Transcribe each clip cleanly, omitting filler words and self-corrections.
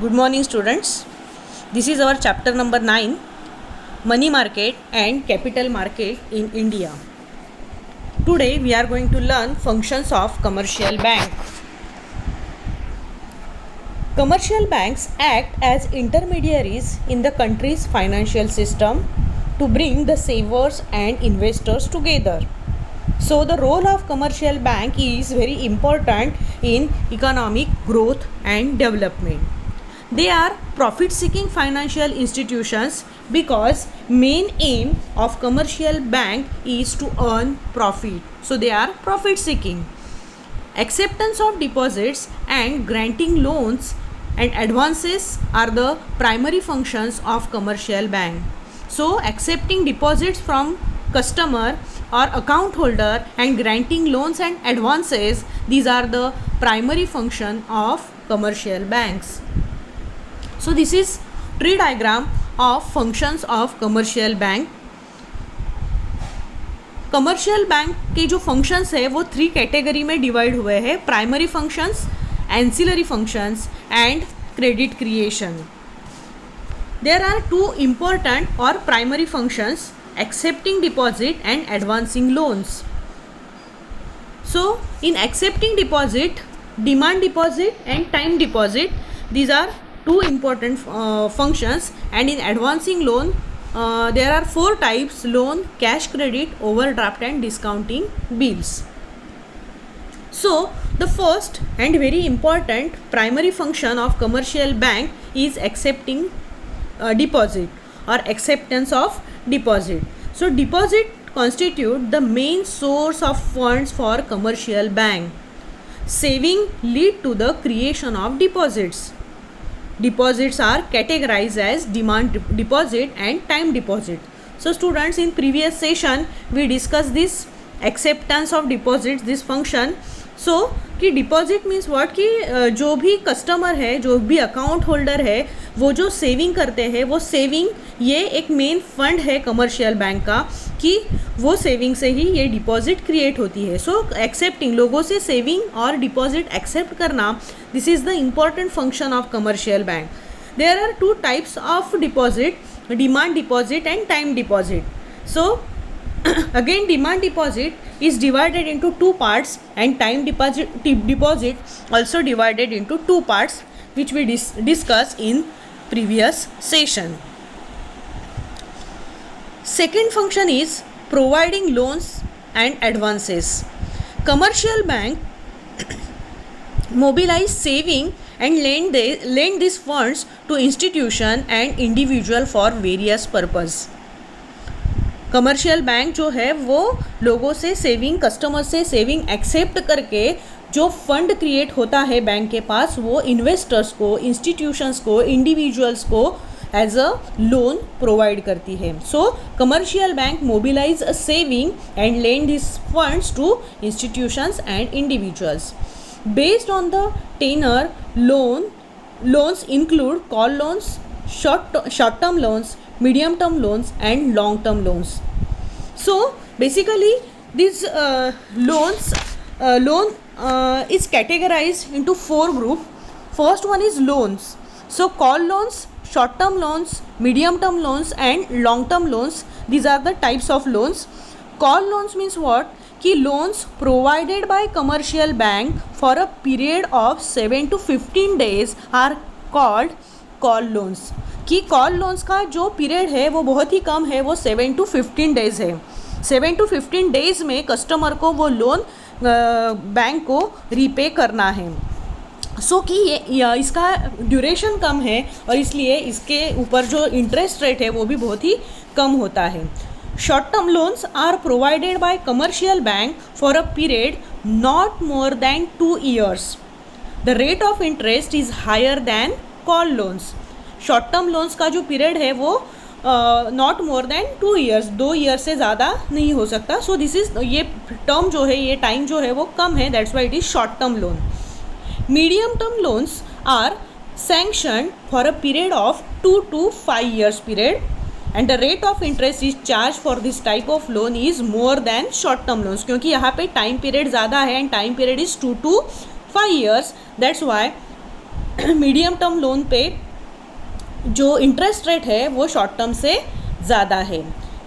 Good morning, students. This is our chapter number 9, Money Market and Capital Market in India. Today we are going to learn functions of commercial bank. Commercial banks act as intermediaries in the country's financial system to bring the savers and investors together. So the role of commercial bank is very important in economic growth and development. They are profit-seeking financial institutions because main aim of commercial bank is to earn profit. So they are profit-seeking. Acceptance of deposits and granting loans and advances are the primary functions of commercial bank. So accepting deposits from customer or account holder and granting loans and advances, these are the primary function of commercial banks. So this is tree diagram of functions of commercial bank. Commercial bank के जो functions है वो 3 category में divide हुए हैं: primary functions, ancillary functions and credit creation. There are 2 important और primary functions: accepting deposit and advancing loans. So in accepting deposit, demand deposit and time deposit, these are 2 important functions, and in advancing loan there are 4 types: loan, cash credit, overdraft and discounting bills. So the first and very important primary function of commercial bank is accepting deposit or acceptance of deposit. So deposit constitute the main source of funds for commercial bank. Saving lead to the creation of deposits. Deposits are categorized as demand deposit and time deposit. So students, in previous session we discussed this acceptance of deposits, this function. So कि deposit means what, कि जो भी customer है, जो भी account holder है, वो जो सेविंग करते हैं, वो सेविंग ये एक मेन फंड है कमर्शियल बैंक का, कि वो सेविंग से ही ये डिपॉजिट क्रिएट होती है. सो एक्सेप्टिंग, लोगों से सेविंग और डिपॉजिट एक्सेप्ट करना, this is the important function of commercial bank. There are 2 types of deposit: demand deposit and time deposit. So again, demand deposit is divided into 2 parts, and time deposit also divided into 2 parts, which we discussed in previous session. Second function is providing loans and advances. Commercial bank mobilize saving and lend these funds to institution and individual for various purpose. Commercial bank जो है वो लोगों से saving, customer से saving accept करके जो fund create होता है बैंक के पास, वो इन्वेस्टर्स को, इंस्टीट्यूशंस को, इंडिविजुअल्स को एज अ लोन प्रोवाइड करती है. So commercial bank mobilise a saving and lend this funds to institutions and individuals. Based on the tenor, loans include call loans, short term loans, medium term loans and long term loans. So basically these loan is categorized into 4 group. First one is loans. So call loans, short term loans, medium term loans and long term loans, these are the types of loans. Call loans means what, कि loans provided by commercial bank for a period of 7 to 15 days are called call loans. कि call loans का जो period है वो बहुत ही कम है, वो 7 to 15 days है. 7 to 15 डेज़ में कस्टमर को वो लोन बैंक को रीपे करना है. सो कि ये इसका ड्यूरेशन कम है और इसलिए इसके ऊपर जो इंटरेस्ट रेट है वो भी बहुत ही कम होता है. Short term loans are provided by commercial bank for a period not more than 2 years. The rate of interest is higher than call loans. Short term loans का जो पीरियड है वो not more than 2 years, 2 years से ज़्यादा नहीं हो सकता. So this is, ये टर्म जो है, ये टाइम जो है वो कम है, that's why it is short term loan. Medium term loans are sanctioned for a period of 2 to 5 years period, and the rate of interest is charge for this type of loan is more than short term loans, क्योंकि यहाँ पे time period ज़्यादा है and time period is 2 to 5 years. That's why medium term loan पे जो interest rate है वो short term से ज़्यादा है.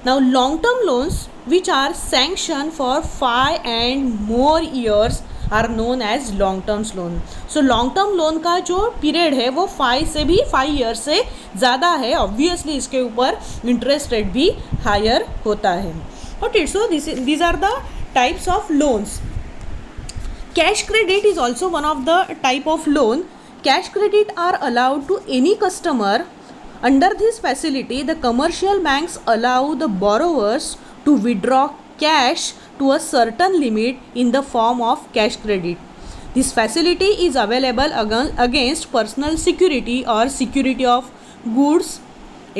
Now long term loans which are sanction for 5 and more years are known as long terms loan. So long term loan का जो period है वो 5 ईयर्स से ज़्यादा है. ऑब्वियसली इसके ऊपर इंटरेस्ट रेट भी हायर होता है. Okay, so these are the types of loans. Cash credit is also one of the type of loan. Cash credit are allowed to any customer. Under this facility, the commercial banks allow the borrowers to withdraw cash to a certain limit in the form of cash credit. This facility is available against personal security or security of goods,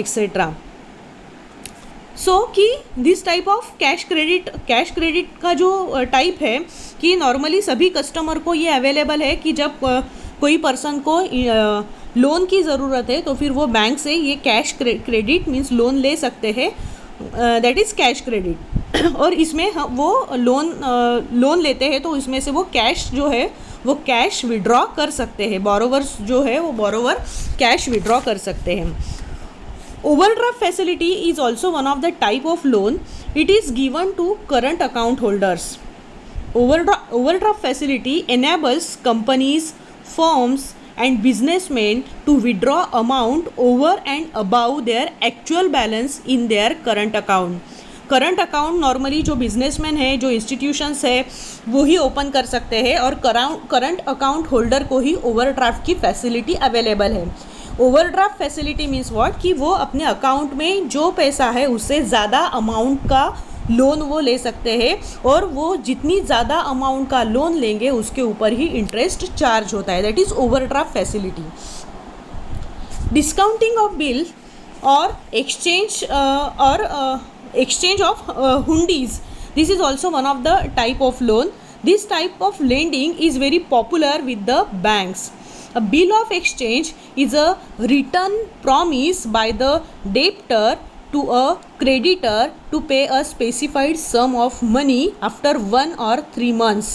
etc. सो कि this type of cash credit का जो type है कि normally सभी customer को ये available है कि जब कोई पर्सन को लोन की ज़रूरत है तो फिर वो बैंक से ये कैश क्रेडिट मीन्स लोन ले सकते हैं. That is cash credit. और इसमें वो लोन लेते हैं तो इसमें से वो कैश जो है वो कैश विड्रॉ कर सकते हैं. बोरोवर्स जो है वो बोरोवर कैश विड्रॉ कर सकते हैं. Overdraft facility is also one of the type of loan. It is given to current account holders. Overdraft facility enables companies, firms and businessmen to withdraw amount over and above their actual balance in their current account. Current account normally जो businessman है, जो institutions है वो ही open कर सकते हैं और current account holder को ही ओवरड्राफ्ट की फैसिलिटी अवेलेबल है. ओवरड्राफ्ट फैसिलिटी मीन्स व्हाट कि वो अपने अकाउंट में जो पैसा है उससे ज़्यादा अमाउंट का लोन वो ले सकते हैं और वो जितनी ज़्यादा अमाउंट का लोन लेंगे उसके ऊपर ही इंटरेस्ट चार्ज होता है. That is overdraft facility. Discounting of bill और exchange of hundis. This is also one of the type of loan. This type of lending is very popular with the banks. A bill of exchange is a written promise by the debtor to a creditor to pay a specified sum of money after 1 or 3 months.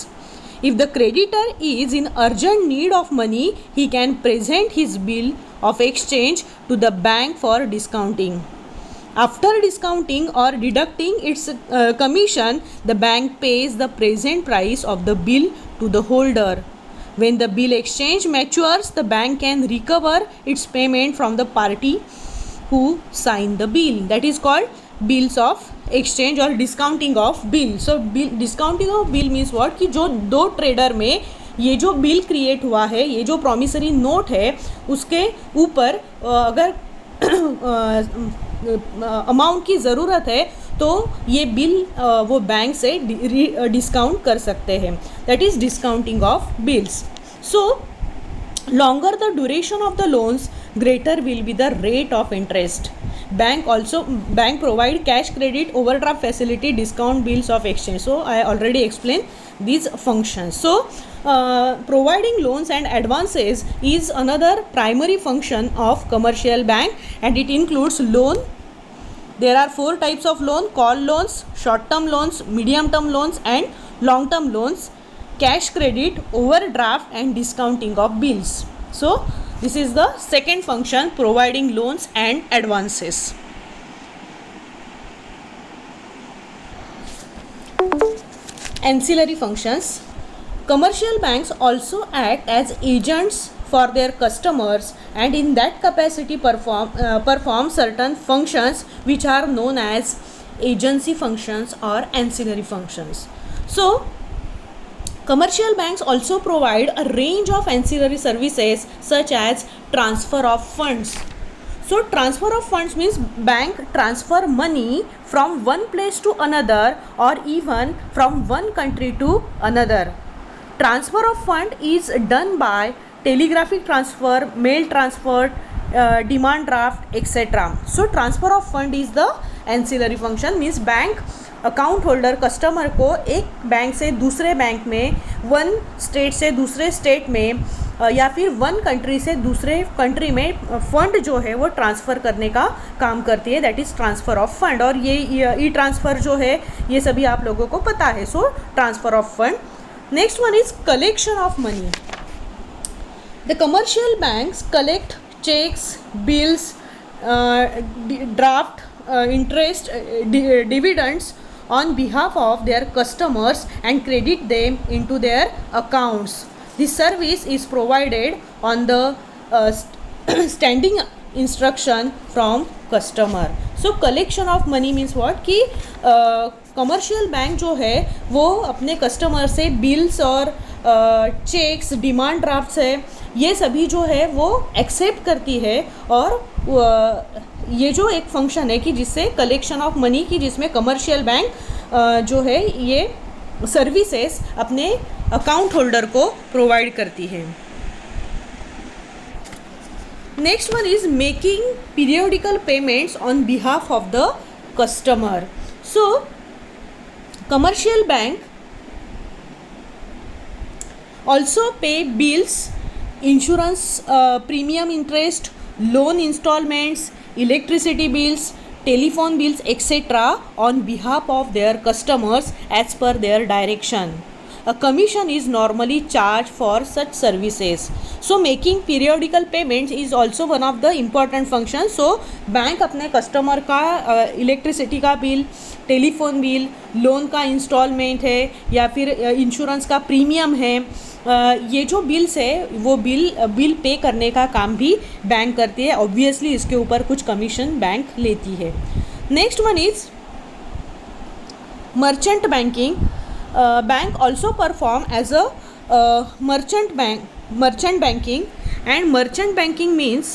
If the creditor is in urgent need of money, he can present his bill of exchange to the bank for discounting. After discounting or deducting its commission, the bank pays the present price of the bill to the holder. When the bill exchange matures, the bank can recover its payment from the party who signed the bill. That is called bills of exchange or discounting of bill. So discounting of bill means what कि जो दो trader में ये जो bill create हुआ है, ये जो प्रॉमिसरी नोट है उसके ऊपर अगर अमाउंट की ज़रूरत है तो ये बिल वो बैंक से डिस्काउंट कर सकते हैं. That is discounting of bills. So longer the duration of the loans greater will be the rate of interest. Bank provide cash credit, overdraft facility, discount, bills of exchange. So I already explained these functions. So providing loans and advances is another primary function of commercial bank, and it includes loan. There are 4 types of loan: call loans, short term loans, medium term loans and long term loans, cash credit, overdraft and discounting of bills. So this is the second function, providing loans and advances. Ancillary functions. Commercial banks also act as agents for their customers and in that capacity perform certain functions which are known as agency functions or ancillary functions. So commercial banks also provide a range of ancillary services such as transfer of funds. So transfer of funds means bank transfer money from one place to another or even from one country to another. Transfer of fund is done by telegraphic transfer, mail transfer, demand draft, etc. So transfer of fund is the ancillary function, means bank account holder customer को एक bank से दूसरे bank में, one state से दूसरे state में या फिर वन कंट्री से दूसरे कंट्री में फ़ंड जो है वो ट्रांसफ़र करने का काम करती है. That is transfer of fund. और ये ई ट्रांसफ़र जो है ये सभी आप लोगों को पता है. So transfer of fund. Next one is collection of money. The commercial banks collect checks, bills, draft, interest, dividends on behalf of their customers and credit them into their accounts. This service is provided on the standing instruction from customer. So collection of money means what कि commercial bank जो है वो अपने customer से bills और checks, demand drafts है, ये सभी जो है वो एक्सेप्ट करती है और ये जो एक फंक्शन है कि जिससे कलेक्शन ऑफ मनी की, जिसमें कमर्शियल बैंक जो है ये सर्विसेज अपने अकाउंट होल्डर को प्रोवाइड करती है. Next one is making periodical payments on behalf of the customer. So commercial bank also pay bills, insurance premium interest, loan installments, electricity bills, telephone bills, etc. on behalf of their customers as per their direction. A commission is normally charged for such services. So making periodical payments is also one of the important functions. So bank अपने customer का electricity का bill, telephone bill, loan का instalment है या फिर insurance का premium है, ये जो बिल्स है वो बिल पे करने का काम भी बैंक करती है. ऑब्वियसली इसके ऊपर कुछ कमीशन बैंक लेती है. Next one is merchant banking. Bank also perform as a merchant banking, and merchant banking means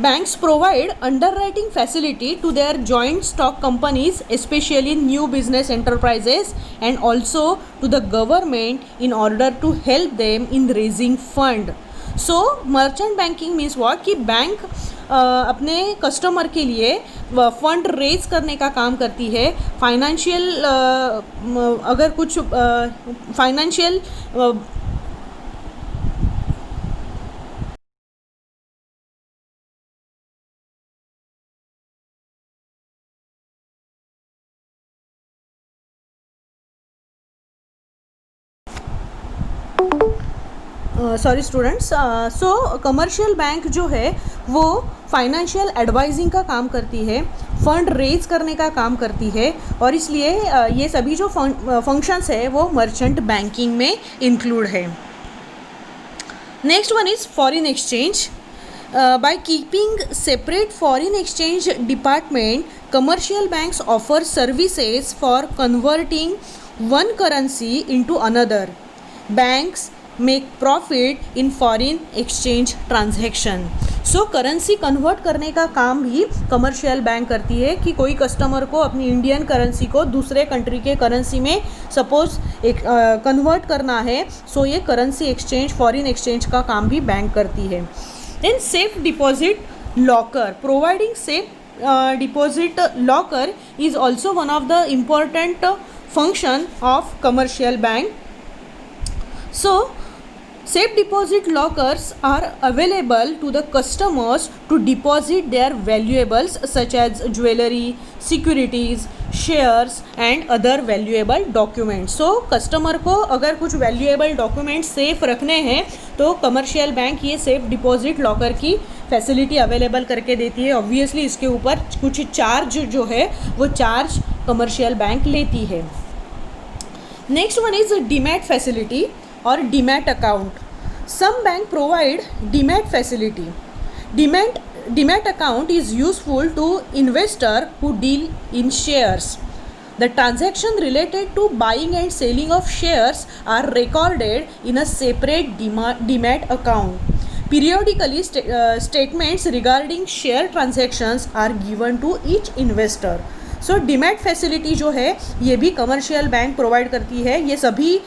banks provide underwriting facility to their joint stock companies, especially new business enterprises, and also to the government in order to help them in raising fund. So merchant banking means what कि bank अपने customer के लिए fund raise करने का काम करती है. Financial अगर कुछ फाइनेंशियल सॉरी स्टूडेंट्स. सो कमर्शियल बैंक जो है वो फाइनेंशियल एडवाइजिंग का काम करती है, फंड रेज करने का काम करती है, और इसलिए ये सभी जो फंक्शंस है वो मर्चेंट बैंकिंग में इंक्लूड है. Next one is foreign exchange. By keeping separate foreign exchange department, commercial banks offer services for converting one currency into another. Banks make profit in foreign exchange transaction. So currency convert करने का काम भी commercial bank करती है कि कोई customer को अपनी इंडियन करेंसी को दूसरे कंट्री के करेंसी में सपोज एक कन्वर्ट करना है, सो ये करेंसी एक्सचेंज, फॉरेन एक्सचेंज का काम भी बैंक करती है. Then safe deposit locker. Providing safe deposit locker is also one of the important function of commercial bank. So safe deposit lockers are available to the customers to deposit their valuables such as jewelry, securities, shares and other valuable documents. So customer को अगर कुछ valuable documents safe रखने हैं तो commercial bank ये safe deposit locker की facility available करके देती है. ऑब्वियसली इसके ऊपर कुछ चार्ज जो है वो चार्ज कमर्शियल बैंक लेती है. Next one is demat facility और demat account. Some bank provide demat facility. Demat account is useful to investor who deal in shares. The transaction related to buying and selling of shares are recorded in a separate demat account. Periodically, statements regarding share transactions are given to each investor. So demat facility जो है ये भी commercial bank provide करती है. ये सभी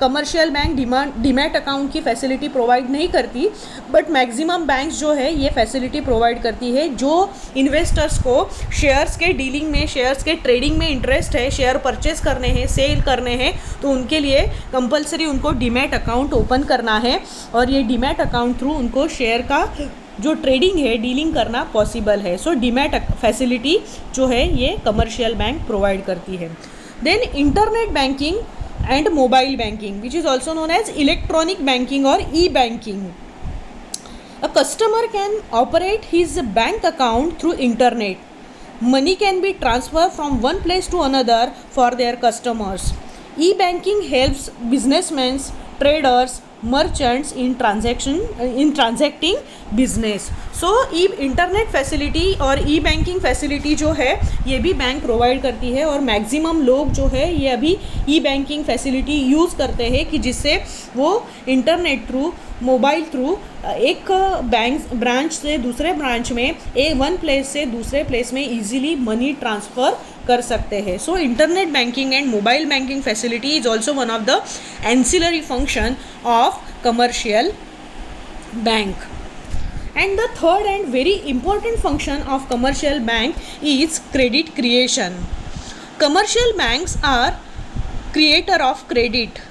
commercial bank demat account की facility provide नहीं करती, बट मैक्सिमम बैंक्स जो है ये फैसिलिटी प्रोवाइड करती है. जो इन्वेस्टर्स को शेयर्स के डीलिंग में, शेयर्स के ट्रेडिंग में इंटरेस्ट है, शेयर परचेस करने हैं, सेल करने हैं, तो उनके लिए कंपलसरी उनको डीमैट अकाउंट ओपन करना है. और ये डीमैट अकाउंट थ्रू उनको शेयर का जो ट्रेडिंग है, डीलिंग करना पॉसिबल है. सो डीमैट फैसिलिटी जो है ये कमर्शियल बैंक प्रोवाइड करती है. Then internet banking and mobile banking which is also known as electronic banking और e banking. A customer can operate his bank account through internet. Money can be transfer from one place to another for their customers. E banking helps businessman, traders, merchants in transacting business. So e internet facility और e banking facility जो है ये भी bank provide करती है. और maximum लोग जो है ये अभी ई बैंकिंग फैसिलिटी यूज़ करते हैं कि जिससे वो इंटरनेट थ्रू, मोबाइल थ्रू एक बैंक ब्रांच से दूसरे ब्रांच में, वन प्लेस से दूसरे प्लेस में इजीली मनी ट्रांसफ़र कर सकते हैं. So internet banking and mobile banking facility is also one of the ancillary function of commercial bank. And the third and very important function of commercial bank is credit creation. Commercial banks are creator of credit.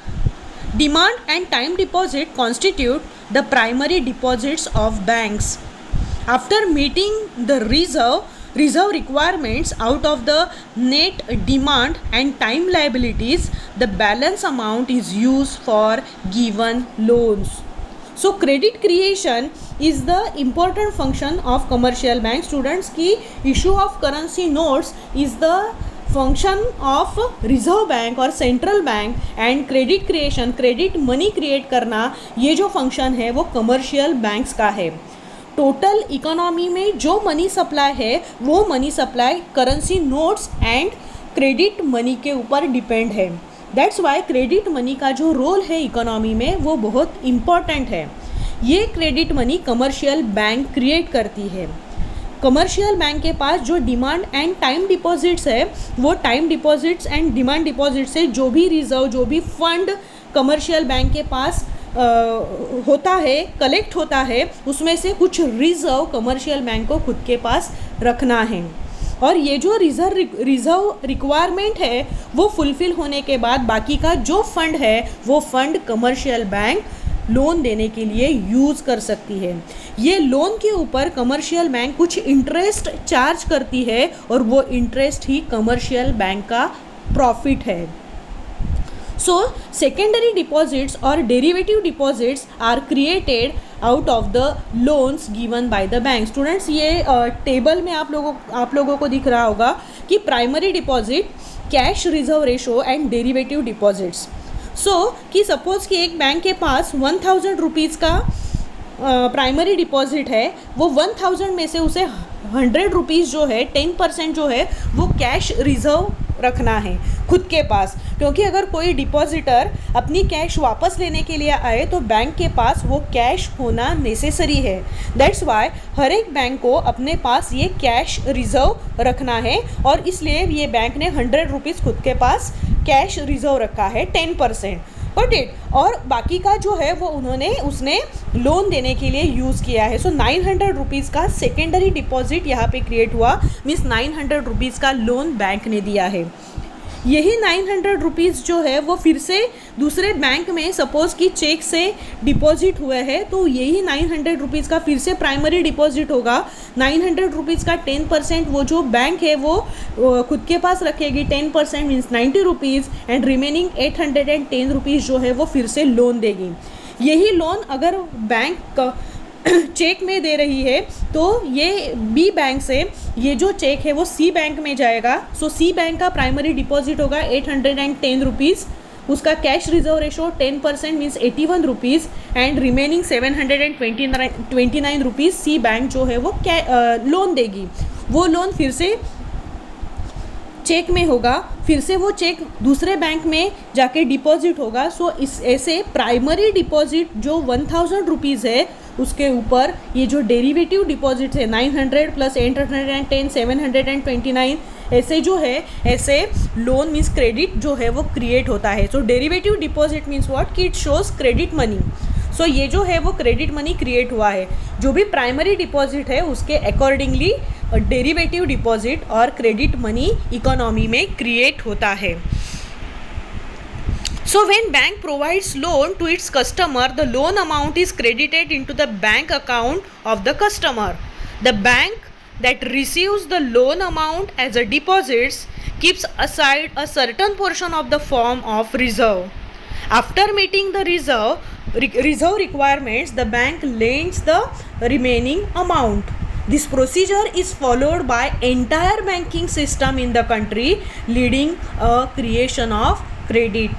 Demand and time deposit constitute the primary deposits of banks. After meeting the reserve requirements out of the net demand and time liabilities, the balance amount is used for given loans. So credit creation is the important function of commercial bank. Students की issue of currency notes is the function of reserve bank और central bank. And credit creation, credit money create करना, ये जो function है वो commercial banks का है. Total economy में जो मनी सप्लाई है वो money supply currency notes and credit money के ऊपर डिपेंड है. दैट्स वाई क्रेडिट मनी का जो रोल है इकोनॉमी में वो बहुत इम्पॉर्टेंट है. ये credit money commercial bank create करती है. कमर्शियल बैंक के पास जो डिमांड एंड टाइम डिपॉजिट्स है वो time deposits and demand deposits से जो भी रिजर्व, जो भी फंड कमर्शियल बैंक के पास होता है, कलेक्ट होता है, उसमें से कुछ रिजर्व कमर्शियल बैंक को खुद के पास रखना है. और ये जो रिजर्व रिक्वायरमेंट है वो फुलफ़िल होने के बाद बाकी का जो फंड है वो फंड कमर्शियल बैंक लोन देने के लिए यूज़ कर सकती है. ये लोन के ऊपर कमर्शियल बैंक कुछ इंटरेस्ट चार्ज करती है और वो इंटरेस्ट ही कमर्शियल बैंक का प्रॉफिट है. सो सेकेंडरी डिपॉजिट्स और derivative deposits are created out of the loans given by the bank. Students ये टेबल में आप लोगों को दिख रहा होगा कि primary deposit, cash reserve ratio and derivative deposits. So कि सपोज़ कि एक बैंक के पास 1000 रुपीज़ का प्राइमरी डिपॉजिट है, वो 1000 में से उसे 100 रुपीज़ जो है 10% जो है वो कैश रिजर्व रखना है खुद के पास. क्योंकि अगर कोई डिपॉजिटर अपनी कैश वापस लेने के लिए आए तो बैंक के पास वो कैश होना नेसेसरी है. दैट्स वाई हर एक बैंक को अपने पास ये कैश रिजर्व रखना है और इसलिए ये बैंक ने 100 रुपीज़ खुद के पास कैश रिजर्व रखा है 10%. बट और बाकी का जो है वो उसने लोन देने के लिए यूज़ किया है. सो 900 रुपीज़ का सेकेंडरी डिपॉजिट यहाँ पे क्रिएट हुआ, मीन्स 900 रुपीज़ का लोन बैंक ने दिया है. यही 900 रुपीज़ जो है वो फिर से दूसरे बैंक में सपोज़ कि चेक से डिपॉजिट हुए हैं तो यही 900 रुपीज़ का फिर से प्राइमरी डिपॉजिट होगा. 900 रुपीज़ का 10% वो जो बैंक है वो खुद के पास रखेगी. 10% means 90 rupees and remaining 810 rupees जो है वो फिर से लोन देगी. यही लोन अगर बैंक चेक में दे रही है तो ये बी बैंक से ये जो चेक है वो सी बैंक में जाएगा. सो सी बैंक का प्राइमरी डिपॉजिट होगा 810 रुपीज़ उसका cash reserve ratio 10% means 81 rupees and remaining 729 rupees C bank जो है वो लोन देगी। वो लोन फिर से चेक में होगा, फिर से वो चेक दूसरे बैंक में जाके डिपॉजिट होगा। सो इस ऐसे प्राइमरी डिपॉजिट जो 1000 रुपीज़ है उसके ऊपर ये जो डेरिवेटिव डिपॉजिट है 900 प्लस 810 729 ऐसे जो है ऐसे लोन मीन्स क्रेडिट जो है वो क्रिएट होता है। सो डेरिवेटिव डिपॉजिट मीन्स व्हाट कि इट शोज क्रेडिट मनी। सो ये जो है वो क्रेडिट मनी क्रिएट हुआ है। जो भी प्राइमरी डिपॉजिट है उसके अकॉर्डिंगली डेरिवेटिव डिपॉजिट और क्रेडिट मनी इकोनॉमी में क्रिएट होता है। So when bank provides loan to its customer, the loan amount is credited into the bank account of the customer. The bank that receives the loan amount as a deposit keeps aside a certain portion of the form of reserve. After meeting the reserve requirements, the bank lends the remaining amount. This procedure is followed by entire banking system in the country, leading a creation of credit.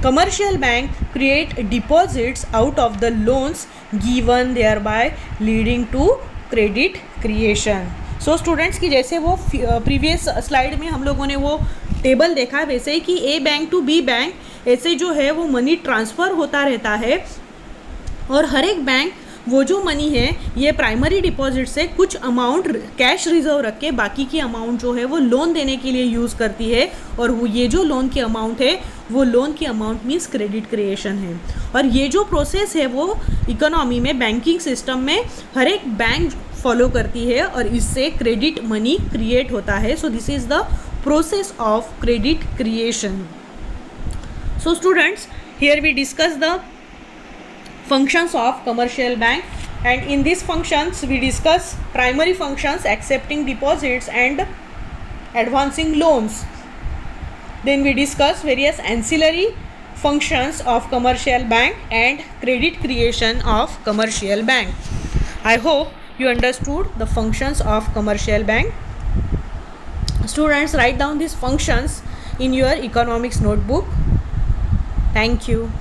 Commercial bank create deposits out of the loans given, thereby leading to credit creation. So students की जैसे वो previous slide में हम लोगों ने वो table देखा वैसे ही कि ए बैंक टू बी बैंक ऐसे जो है वो मनी ट्रांसफ़र होता रहता है और हर एक बैंक वो जो मनी है ये प्राइमरी डिपॉजिट से कुछ अमाउंट कैश रिजर्व रख के बाकी की अमाउंट जो है वो लोन देने के लिए यूज़ करती है। और वो ये जो लोन की अमाउंट है वो लोन की अमाउंट मीन्स क्रेडिट क्रिएशन है। और ये जो प्रोसेस है वो इकोनॉमी में बैंकिंग सिस्टम में हर एक बैंक फॉलो करती है और इससे क्रेडिट मनी क्रिएट होता है। So this is the process of credit creation. So students, here we discuss the functions of commercial bank, and in these functions we discuss primary functions accepting deposits and advancing loans. Then we discuss various ancillary functions of commercial bank and credit creation of commercial bank. I hope you understood the functions of commercial bank. Students, write down these functions in your economics notebook. Thank you.